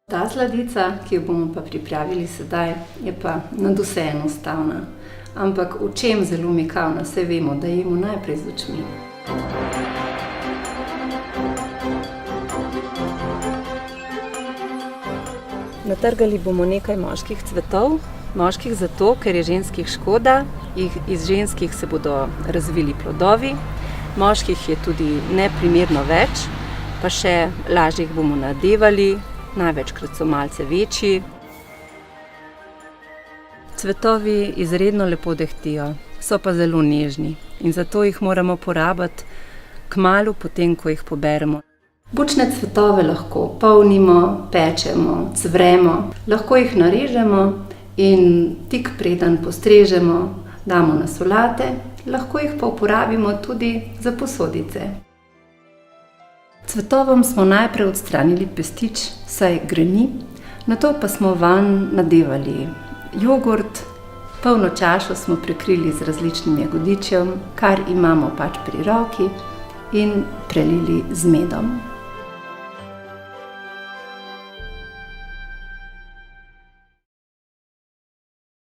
Ta sladica, ki jo bomo pa pripravili sedaj, je pa nadvse enostavna. Ampak v čem zelo mikavna, saj vemo, da jemo najprej z očmi. Natrgali bomo nekaj moških cvetov. Moških zato, ker je ženskih škoda, iz ženskih se bodo razvili plodovi. Moških je tudi neprimerno več, pa še lažje jih bomo nadevali, največkrat so malce večji. Cvetovi izredno lepo dehtijo, so pa zelo nežni in zato jih moramo porabiti kmalu potem, ko jih poberemo. Bučne cvetove lahko polnimo, pečemo, cvremo, lahko jih narežemo in tik preden postrežemo, damo na solate, lahko jih pa uporabimo tudi za posodice. Cvetovom smo najprej odstranili pestič, saj greni, nato pa smo vanj nadevali jogurt, polno čašo smo prekrili z različnim jagodičem, kar imamo pač pri roki, in prelili z medom.